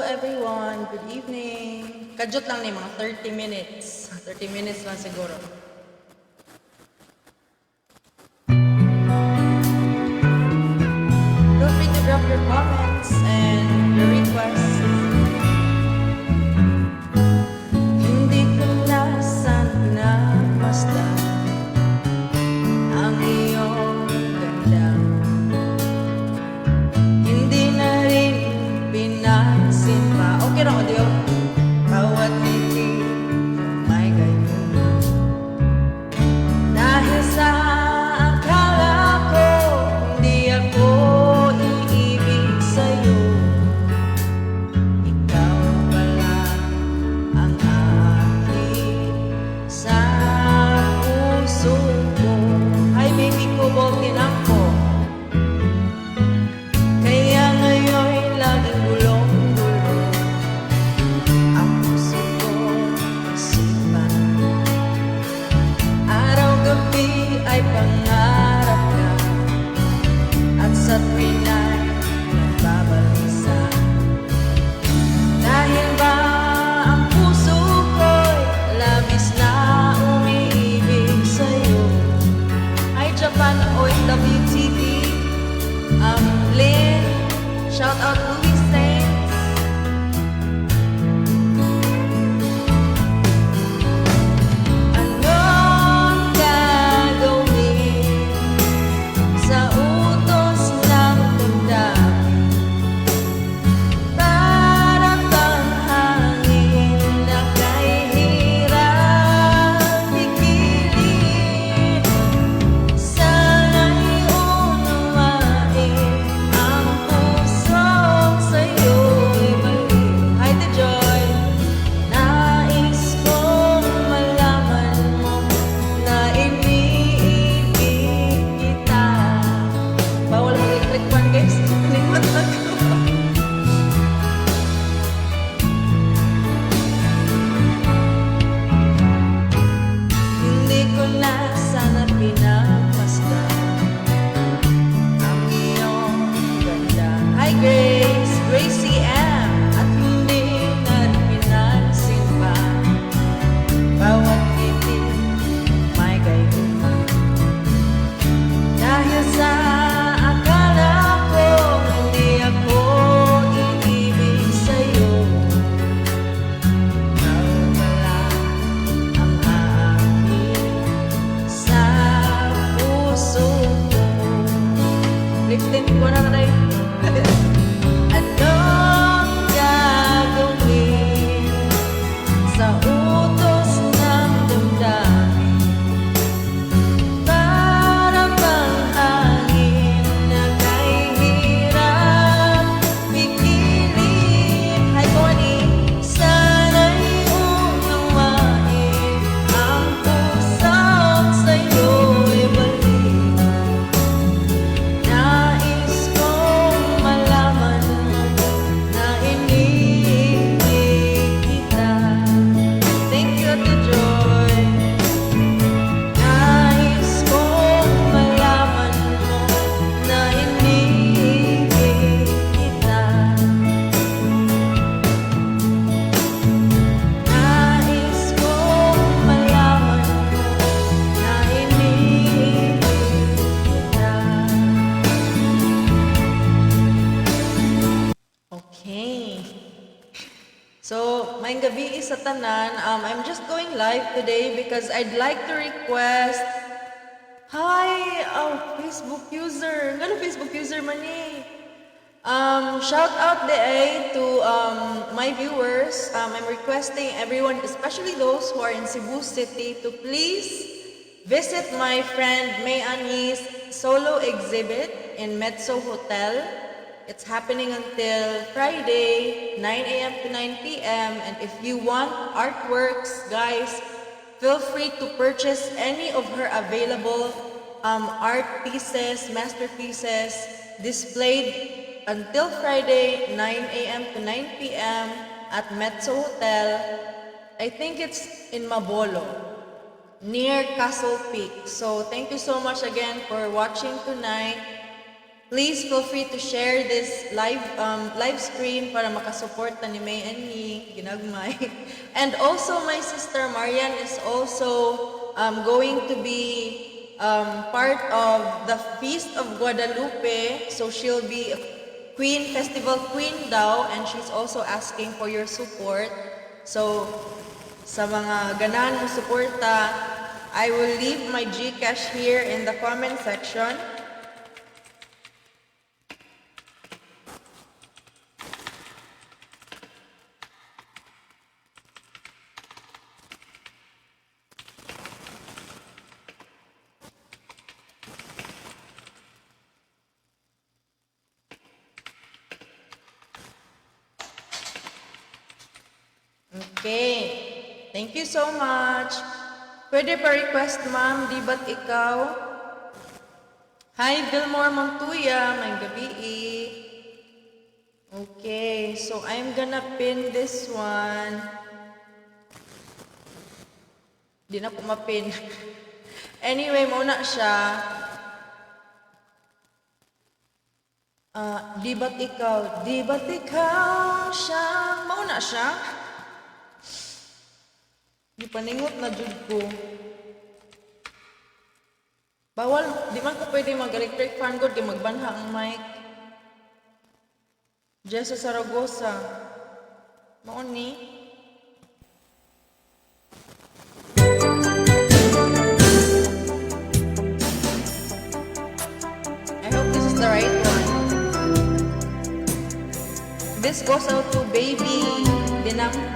everyone. Good evening. Kadyot lang ni mga 30 minutes. 30 minutes lang siguro. Feel free to drop your comments and your requests. Hindi ko na saan pinapasdan ang iyong ganda. Hindi na rin pinansin pa. Okay na audio. Bawat ngiti may gayon. Dahil sa akala ko hindi ako iibig sa'yo. Ikaw pala ang aking sa puso ko. Hi baby ko, boltin ako. Kaya ngayon laging gulong-gulo ang puso ko isipan. Araw-gabi ay pangarap ka at sa tuwin ay nagbabalisa. Dahil ba ang puso ko'y labis na umiibig sa'yo. Hi Japan OFWTV, Lynn, shout out Louis Saints. Anong gagawin sa utos ng damdamin? Para bang hangin na kay hirap pigilin. Sana'y unawain ang pusong sa'yo'y balik. Hi to Joy. Nais kong malaman mo na iniibig kita. Bawal mag-click one guys. Kalimot ako. Hindi ko na sana pinapasdan ang iyong ganda. Hi Grace, Gracie M. At hindi na rin pinansin pa bawat ngiti may gayon. Dahil sa akala ko hindi ako iibig sa'yo. Ikaw pala ang aking sa puso ko. Lifting ko na rin. Anong gagawin sa utos ng damdamin? Para bang hangin na kay hirap pigilin. Hi Bonnie, sana'y unawain ang pusong sa'yo'y balik. Nais kong malaman mo na iniibig kita. Thank you Ate Joy. Nais kong malaman mo na iniibig kita. Nais kong malaman mo na iniibig kita. Okay. So, maayong gabi sa tanan. I'm just going live today because I'd like to request. Hi, Facebook user. Ngano Facebook user man ni? Shout out to my viewers. I'm requesting everyone, especially those who are in Cebu City, to please visit my friend May Annie's solo exhibit in Metso Hotel. It's happening until Friday, 9 a.m. to 9 p.m. And if you want artworks, guys, feel free to purchase any of her available art pieces, masterpieces, displayed until Friday, 9 a.m. to 9 p.m. at Metso Hotel. I think it's in Mabolo, near Castle Peak. So thank you so much again for watching tonight. Please feel free to share this live stream para makasupport ni May and me, ginagmay. And also my sister Marian is also going to be part of the Feast of Guadalupe. So she'll be a queen, festival queen daw, and she's also asking for your support. So sa mga ganahan mo suporta, I will leave my GCash here in the comment section. Okay. Thank you so much. Pwede pa request, ma'am, di ba't ikaw? Hi, Vilmore Montuya. May gabi. Okay, so I'm gonna pin this one. Di na po mapin. Anyway, muna siya. Di ba't ikaw? Di ba't ikaw siya? Mauna siya? Di paningot na jud ko. Bawal, di man ko pwede mag-electric fan good kay magbanha ang mic. Jessa Saragosa. Maon ni. I hope this is the right one. This goes out to Baby Dinampo.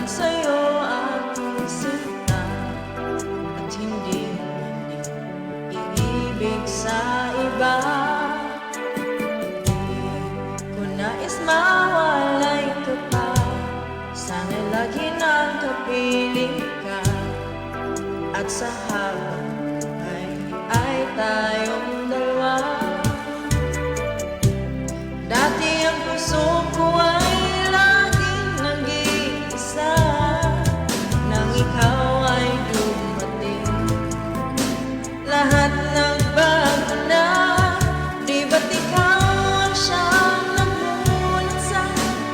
Sa'yo aking sinta at hindi iibig sa iba. Di ko nais mawalay ka pa, sana lagi nang kapiling ka. At sa habang ay tayong dalawa. Dati ang puso ko ay ikaw ay dumating. Lahat nagbago na. Di ba't ikaw ang siyang namulat sa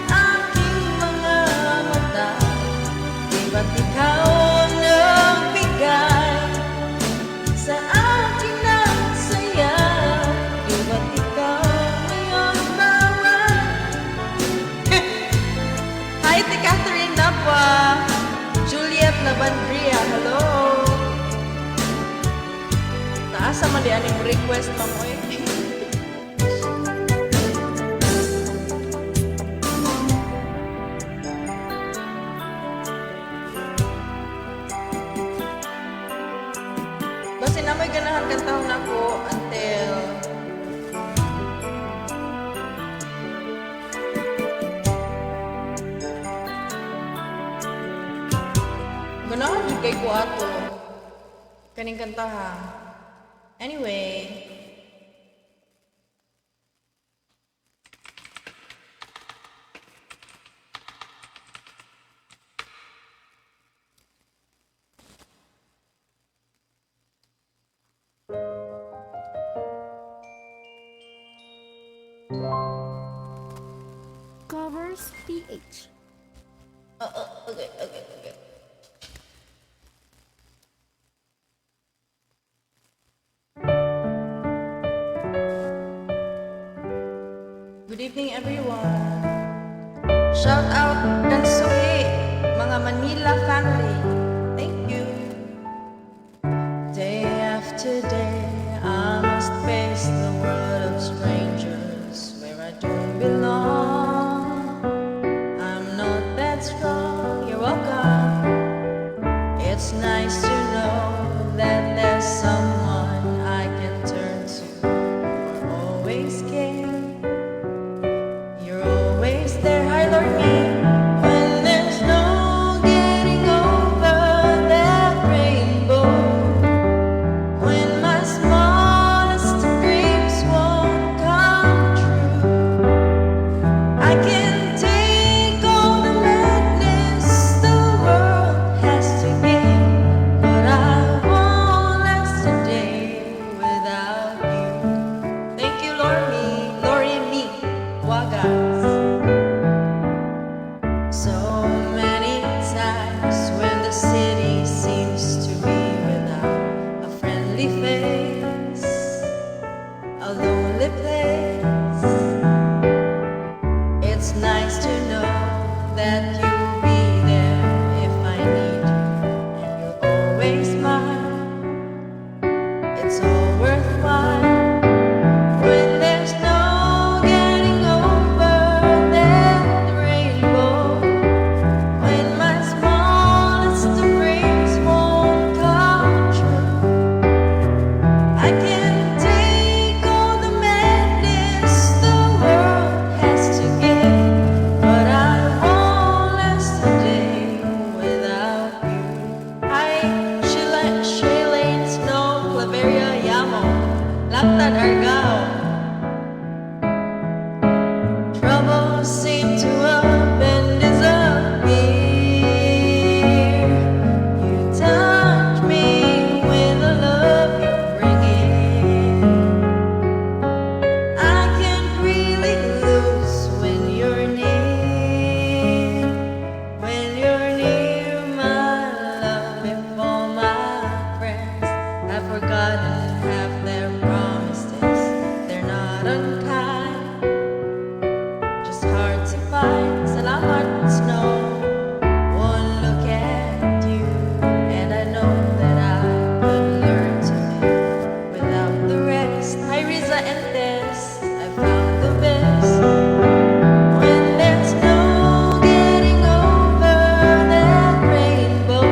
aking mga mata? Di ba't ikaw ang nagbigay sa aking nagsaya? Di ba't ikaw ngayon bawal? Hi, Ate Catherine Napa. Labandria, hello. Taasa man di aning request mamoy. Basta na may ganahan kantahon ako until ganahan jud kay ko ato kaning kantahan. Anyway, Covers PH. Okay. Good evening, everyone. Shout out Kansui, mga Manila family. Thank you. Day after day, I must face the world of strangers where I don't belong. I'm not that strong. You're welcome. It's nice to know that there's someone I can turn to. You're always care. There, hi Lord me, when there's no getting over that rainbow, when my smallest dreams won't come true, I can take Laptad Argao. Troubles seem to up and disappear. You touch me with the love you bring in. I can't really lose when you're near. When you're near, my love, if all my friends have forgotten half their promises, they're not unkind, just hard to find. Salamat, snow. One look at you, and I know that I could learn to live without the rest. Hi, Riza and Tess, I found the best. When there's no getting over that rainbow,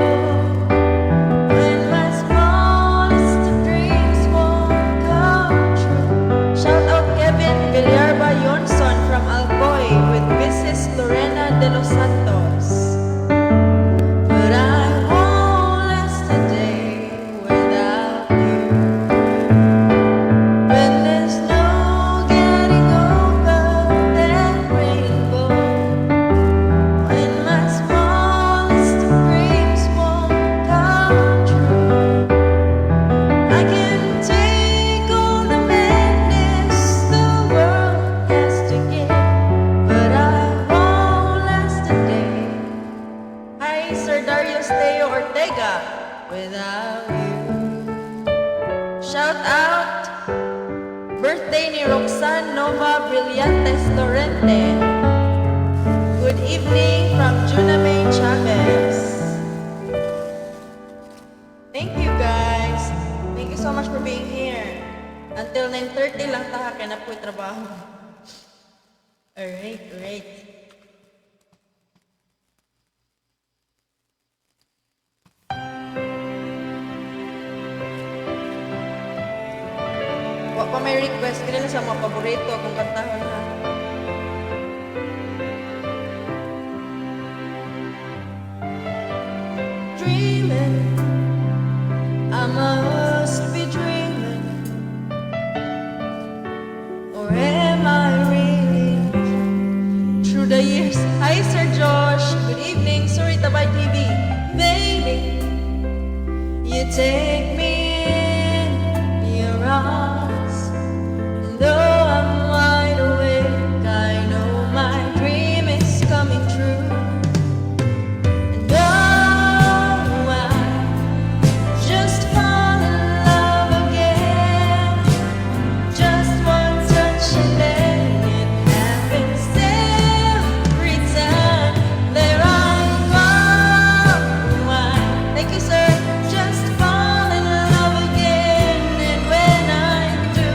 when my smallest of dreams won't come true. Shout out Kevin Villarba Yonson from Alcoy with Mrs. Lorena de los Santos. But I won't last a day without you. When there's no getting over that rainbow, when my smallest of dreams won't come true. I can take all the madness the world has to give, but I won't last a day. Hi, Sir Darius Teo Ortega, without you. Shout out, birthday ni Roxanne Nova Brillantes Lorente. Good evening from Junamay Chavez. Thank you guys. Thank you so much for being here. Until 9:30 lang taha kaya na po'y trabaho. Alright, great. Wa pa may request ka sa mga paborito akong kantahan ha. Dreaming, I must be dreaming, or am I really through the years? Hi Sir Josh, good evening, sorry Tabay TV. Baby, you take me in your arms, and though I'm wide awake, I know my dream is coming true. And oh, I just fall in love again. Just one touch and then it happens every time. There I go. Thank you, sir. Just fall in love again, and when I do,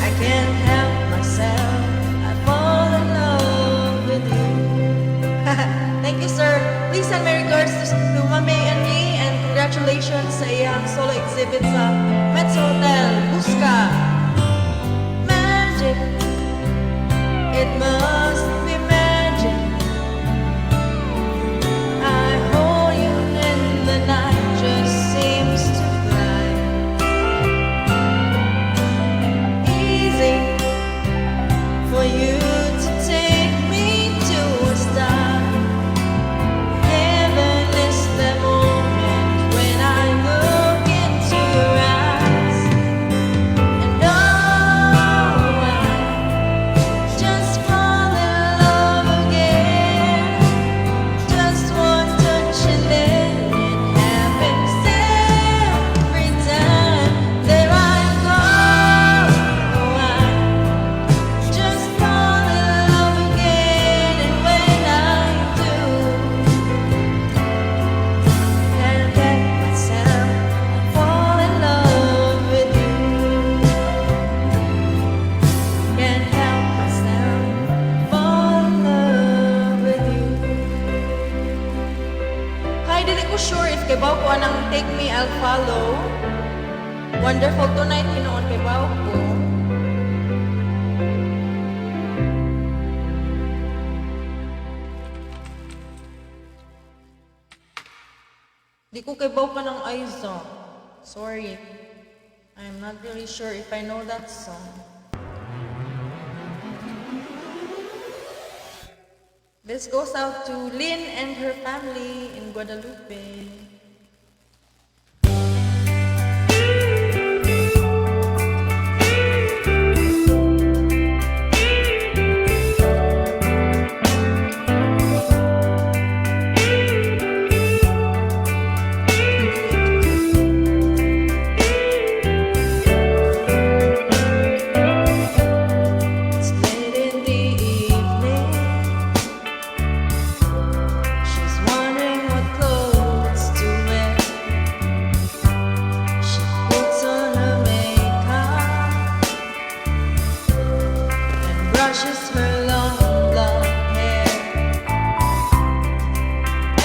I can't help myself. I fall in love with you. Thank you, sir. Please send my regards to Mami and me, and congratulations sa iyang solo exhibit sa Metro Hotel, Busca. Magic, it must be magic. I hold you in the night, just seems to fly. Easy for you to take me to a star. Heaven is the moment when I look into your eyes. And oh, I just fall in love again. Just one touch and then it happens every time. There I go. I just fall in love again, and when I do, can't get myself. I fall in love with you. Can't help myself. Fall in love with you. Hi, dili ko sure if kay Bao ko anang take me, I'll follow. Wonderful tonight, kinoon kay Bao ko. Di ko kay Bao ka ng Aiza. Sorry. I'm not really sure if I know that song. This goes out to Lynn and her family in Guadalupe. It's late in the evening. She's wondering what clothes to wear. She puts on her makeup and brushes her long blonde hair.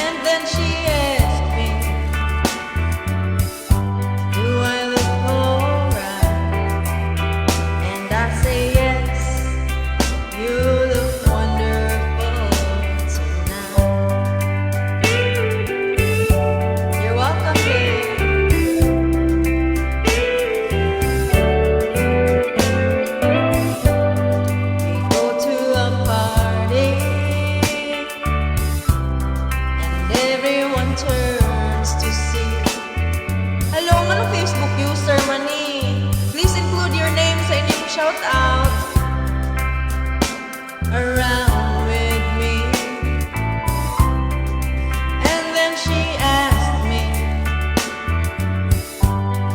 And then she asks me, do I look alright? And I say yes, you look wonderful tonight. You're welcome, babe. We go to a party and everyone turns to see. Hello, anong Facebook user man ni? Please include your name sa inyong shoutout. Around with me. And then she asked me,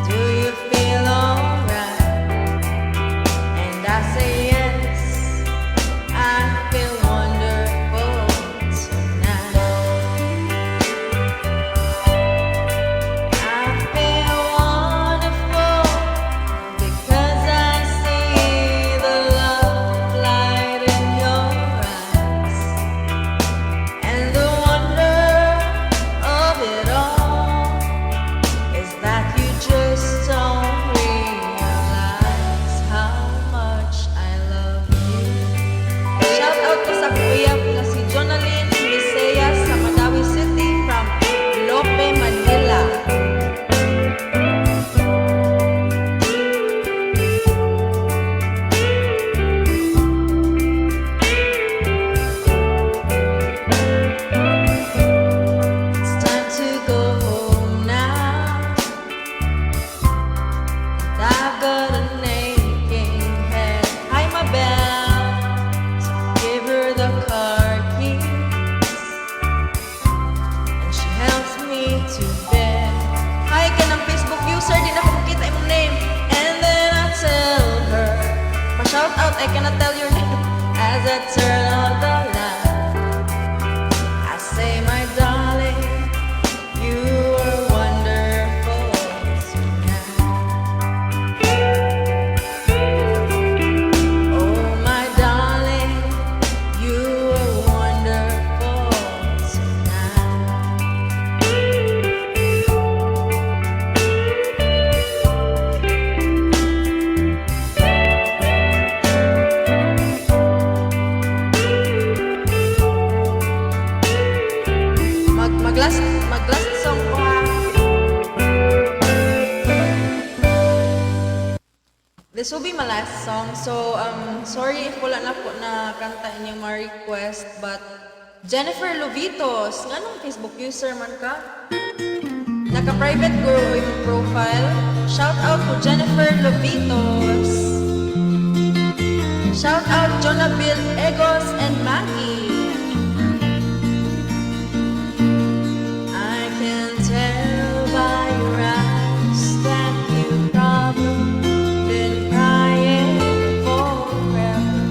do you feel alright? And I say yes, I feel wonderful tonight. I feel wonderful because I see the love light in your eyes. And the wonder of it all is that you just don't realize how much I love you. Shout out ko sa kuya na si Jonalyn Visayas sa Madawi City from Lope, Manila. It's time to go home now. And I've got an aching head. Hi, my belle. So give her the car keys, and she helps me to bed. Hi, ka ng Facebook user, di na ko makita imong name. And then I tell her, pa-shout out, I cannot tell your name. As I turn on the light, I say, my darling, you are wonderful tonight. Oh, my darling, you are wonderful tonight. Mag-last song ko ha. This will be my last song. So, sorry if wala na po na kanta inyong mga request, but Jennifer Lovitos, nganong Facebook user man ka? Naka-private ko yung profile. Shout out to Jennifer Lovitos. Shout out Jonabil Egos and Maggie. I can tell by your eyes that you've probably been crying forever.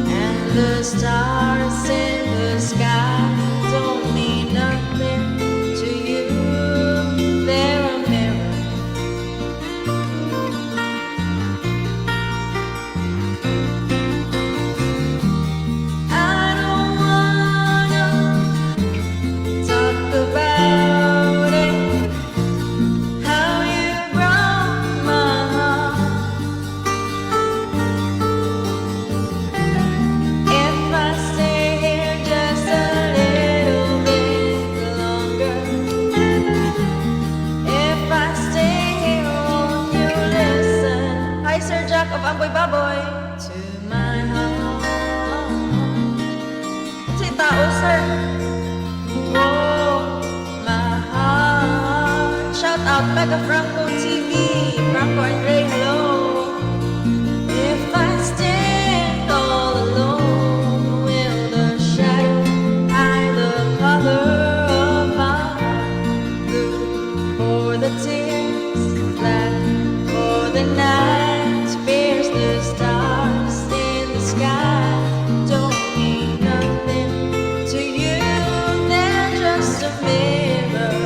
And the stars in the sky don't mean nothing to you. They're a mirror. I don't wanna talk about it, how you broke my heart. If I stay here just a out Mega Franco TV. Franco and Ray, hello. If I stand all alone, will the shadow hide the color of my blue? For the tears, black for the night, pierce the stars in the sky. Don't mean nothing to you, they're just a mirror.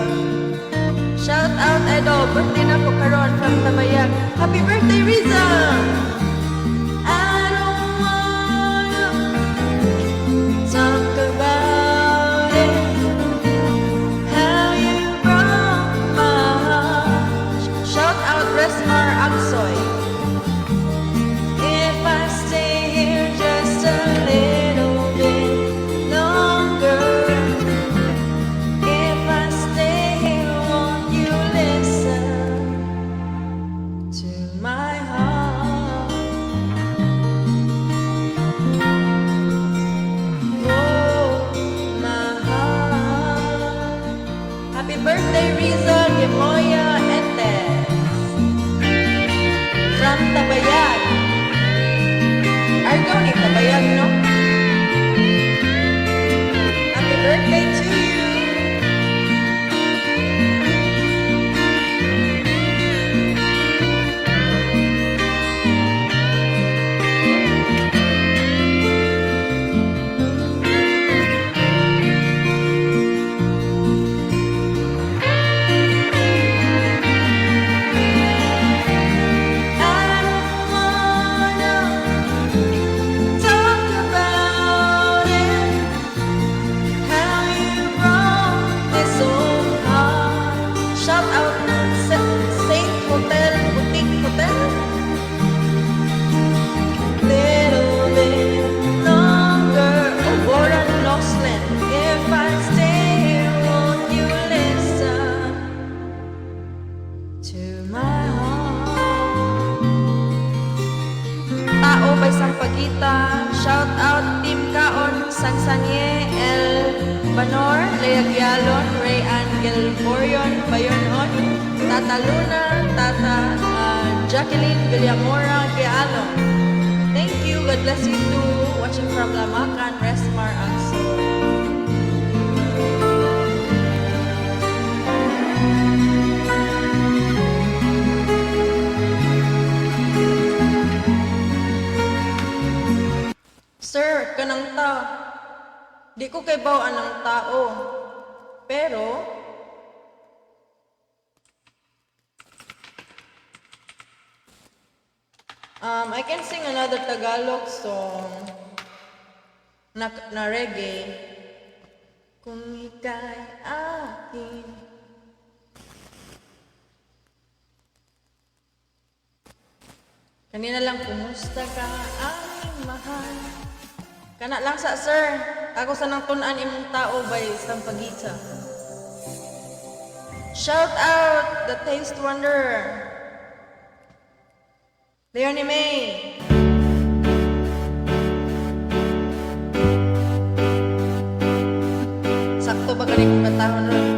Shout out Idol, birthday na ko karon from Tabayag. Happy birthday, Riza! I don't wanna talk about it, how you broke my heart. Shout out Resmar Agsoy. If I stay here just a little bit longer, if I stay here, won't you listen to my heart? Oh, my heart. Happy birthday, Riza Gemoya Etes from Tabayag. Argo ni Tabayag, no? Happy birthday to you. I don't wanna talk about it, how you broke this old heart. Shout out Saint Hotel, Boutique Hotel. Little bit longer, Warren Loslin. If I stay here, won't you listen to my heart? Tao by Sampaguita. Shout out Team Kaon, Sansanye, El Banor, Lea Gialon, Ray Angel Borion, Bayonon, Tata Luna, Tata Jacqueline Villamora, Gialon. Thank you, God bless you too. Watching from Lamacan, Resmar Agso. Sir, kanang ta. Di ko kay bawaan ng tao. Pero, I can sing another Tagalog song na reggae. Kung ika'y akin. Kanina lang, kumusta ka, aming mahal? Kana lang sa sir, ako sa nang tunan imong tao by Sampaguita. Shout out the Taste Wanderer. Leonie May. Sakto ba ganit kong katahon ron?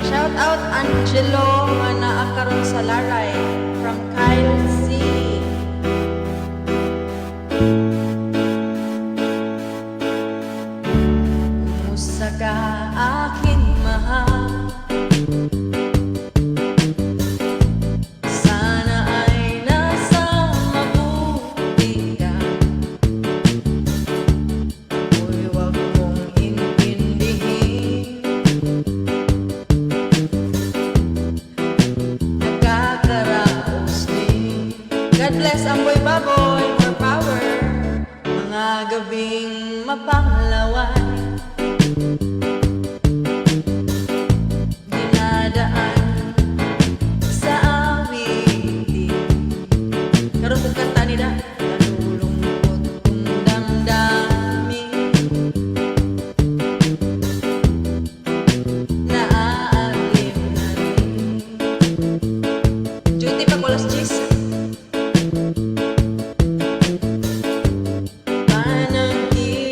Shout out Angelo nga naa karon sa Laray from Kyle C. Kumusta ka aking mahal? Sana ay nasa mabuti ka. Uy, wag mong intindihin. Nakakaraos din. God bless Amboy Baboy, more power. Mga gabing mapanglawan, dinadaan sa awitin. Karon kung kanta nila, nalulungkot kong damdamin. Naaalim na rin. Duty pa ko alas 10. Panangkin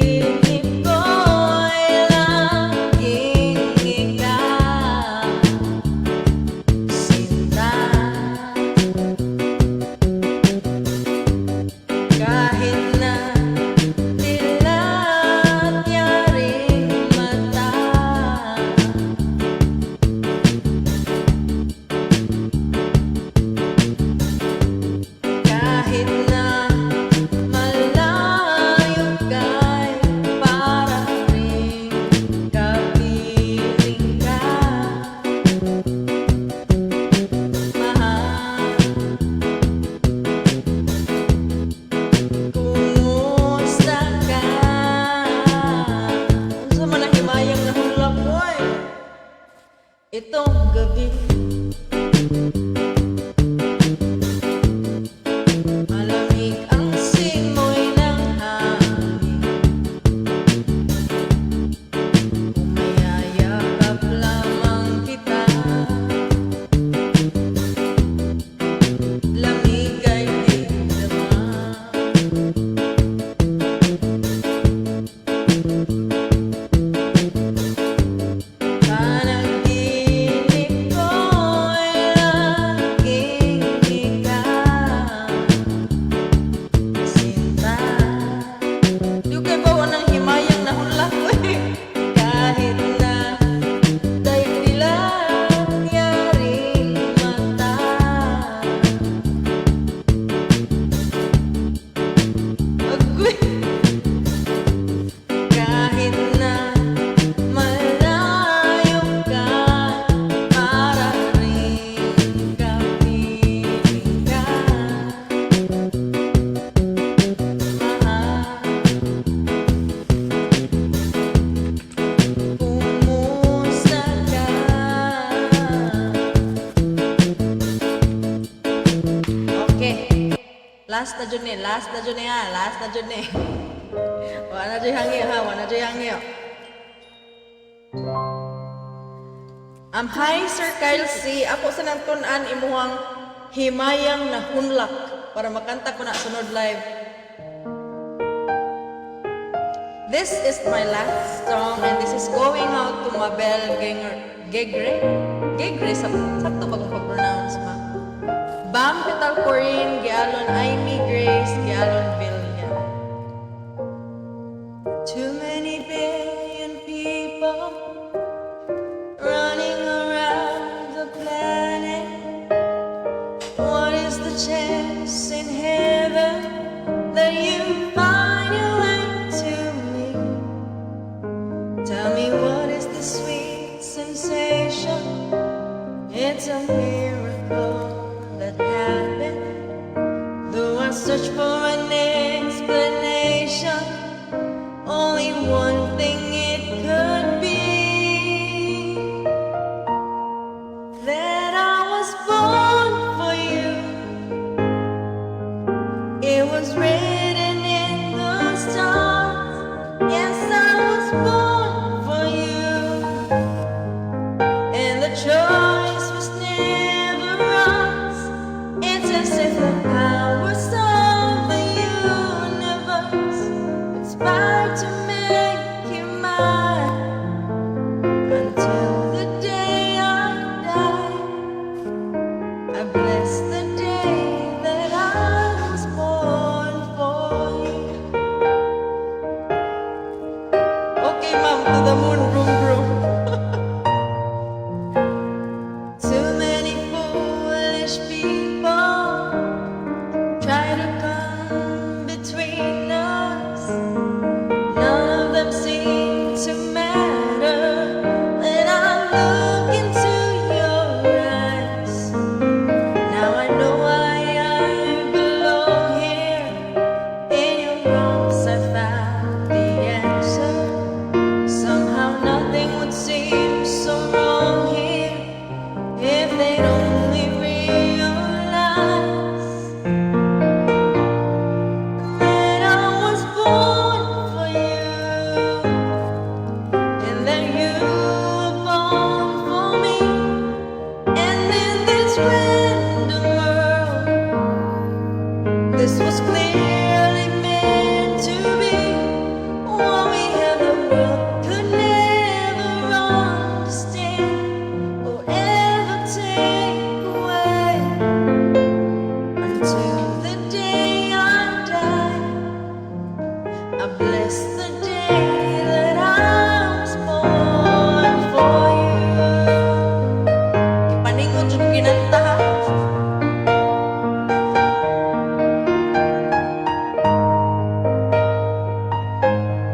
Last na dyan eh, last na dyan eh ha, last na dyan eh. Wala dyan hangyo ha, wala dyan hangyo. Hi Sir Kyle C. Ako sa nagtunan imuhang himayang na hunlak para makanta ko na sunod live. This is my last song and this is going out to Mabel Gegre. Gegre, sakto ba kung pag-pronounce ma? Bam Petal Corinne, Gialon Amy Grace, Gialon Villian. Too many billion people running around the planet. What is the chance in heaven that you find your way to me? Tell me what is the sweet sensation? It's a miracle that happened. Though I search for an explanation, only one thing it could be. That I was born for you. It was written in the stars. Yes, I was born for you. And the choice was never ours. It's as if the powers of the universe conspired to make you mine. Until the day I die, I bless the day that I was born for you. Okay, ma'am, to the moon, broom, broom. Too many foolish people try to come between us. None of them seem to matter. When I look into your eyes, now I know why I belong here. In your arms I found the answer. Somehow nothing would seem so wrong here if they'd only realize that I was born for you, and that you were born for me. And in this random world, this was clearly meant to be. What we have, the world could never understand or ever take away. Until the day I die, I bless the day that I was born for you. Ipaningon dyan kinanta ha.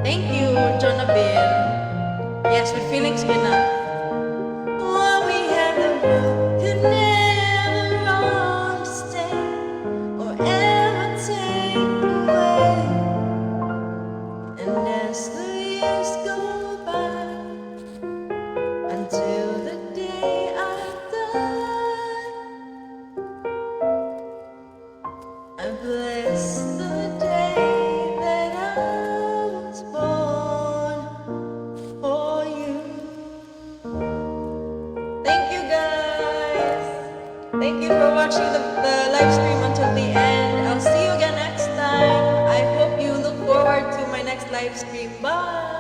Thank you, Jonabel. Yes, with feelings gina. What we have, the world could never understand or ever take away. And as the years go by, until the day I die, I bless the day that I was born for you. Thank you guys. Thank you for watching the live stream until the end. I'll see you again next time. I hope you look forward to my next live stream. Bye.